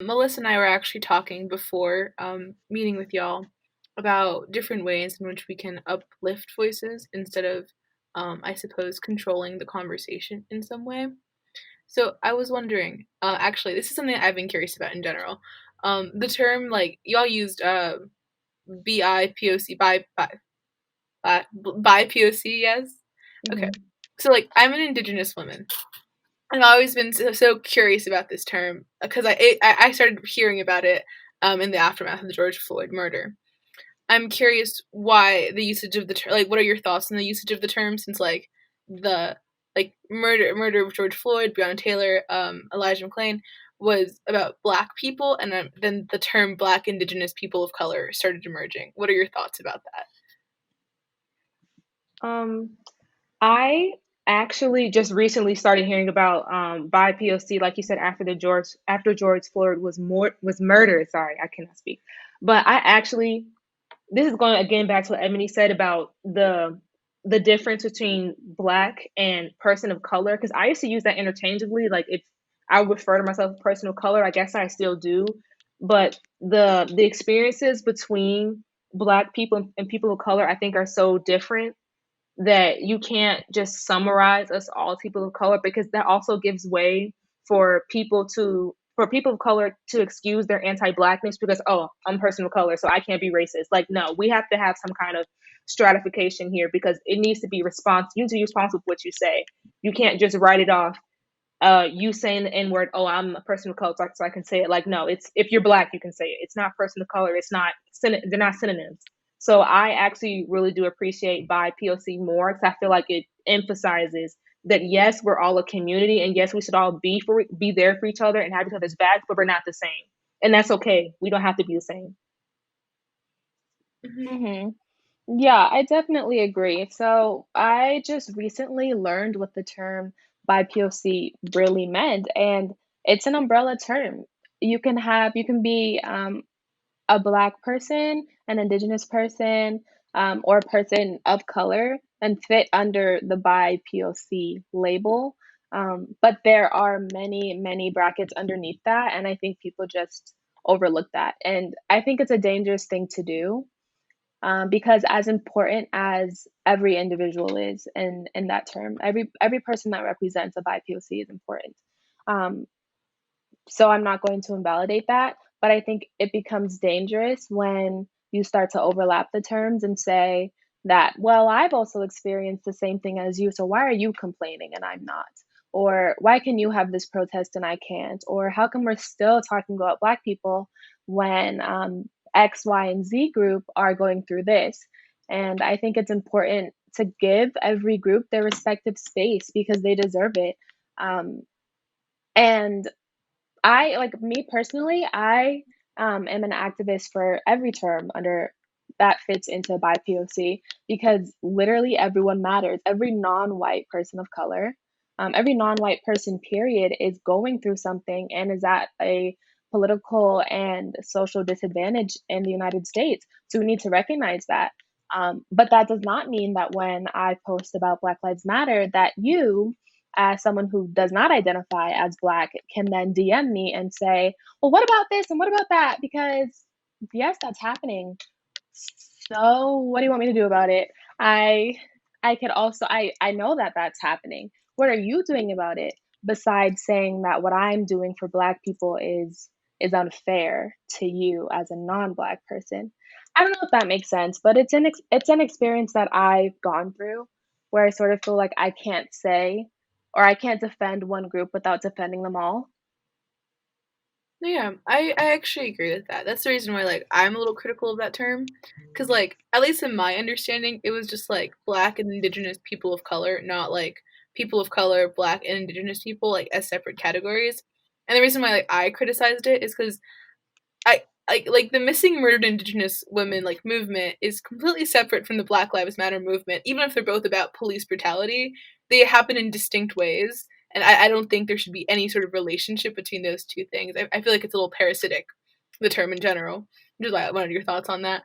Melissa and I were actually talking before meeting with y'all about different ways in which we can uplift voices instead of, I suppose, controlling the conversation in some way. So I was wondering, actually, this is something I've been curious about in general. The term, like, y'all used BIPOC, by POC, yes? Okay. Hmm. So, like, I'm an Indigenous woman. I've always been so curious about this term because I started hearing about it in the aftermath of the George Floyd murder. I'm curious why the usage of the term. Like, what are your thoughts on the usage of the term since the murder of George Floyd, Breonna Taylor, Elijah McClain was about Black people, and then the term Black Indigenous people of color started emerging. What are your thoughts about that? Um, I actually just recently started hearing about BIPOC, like you said, after George Floyd was murdered. Sorry, I cannot speak. But I actually this is going again back to what Emily said about the difference between black and person of color, because I used to use that interchangeably. Like if I would refer to myself as a person of color, I guess I still do. But the experiences between black people and people of color, I think, are so different that you can't just summarize us all as people of color, because that also gives way for people of color to excuse their anti-blackness because, oh, I'm a person of color so I can't be racist. Like, no, we have to have some kind of stratification here, because it needs to be you need to be responsible for what you say. You can't just write it off, you saying the N word, oh, I'm a person of color, so I can say it. Like, no, it's if you're black, you can say it. It's not person of color. It's not, they're not synonyms. So I actually really do appreciate by POC more, because I feel like it emphasizes that yes, we're all a community, and yes, we should all be there for each other and have each other's backs, but we're not the same, and that's okay. We don't have to be the same. Hmm. Hmm. Yeah, I definitely agree. So I just recently learned what the term BIPOC really meant, and it's an umbrella term. You can be a Black person, an Indigenous person, or a person of color and fit under the BIPOC label. But there are many, many brackets underneath that, and I think people just overlook that. And I think it's a dangerous thing to do, because as important as every individual is in that term, every person that represents a BIPOC is important. Um, so I'm not going to invalidate that, but I think it becomes dangerous when you start to overlap the terms and say that, well, I've also experienced the same thing as you, so why are you complaining and I'm not? Or why can you have this protest and I can't? Or how come we're still talking about Black people when X, Y, and Z group are going through this? And I think it's important to give every group their respective space because they deserve it. Um, and I like me personally, I am an activist for every term under that fits into BIPOC, because literally everyone matters. Every non-white person of color, every non-white person, period, is going through something and is at a political and social disadvantage in the United States. So we need to recognize that. But that does not mean that when I post about Black Lives Matter, that you, as someone who does not identify as Black, can then DM me and say, well, what about this and what about that? Because yes, that's happening. So what do you want me to do about it? I I could also I know that that's happening. What are you doing about it besides saying that what I'm doing for Black people is unfair to you as a non-Black person? I don't know if that makes sense, but it's an experience that I've gone through where I sort of feel like I can't say or I can't defend one group without defending them all. No, yeah, I actually agree with that. That's the reason why I'm a little critical of that term, because at least in my understanding, it was just like Black and Indigenous people of color, not like people of color, Black and Indigenous people as separate categories. And the reason why I criticized it is because like the missing murdered Indigenous women movement is completely separate from the Black Lives Matter movement. Even if they're both about police brutality, they happen in distinct ways, and I don't think there should be any sort of relationship between those two things. I feel like it's a little parasitic, the term in general. Just like, what are your thoughts on that?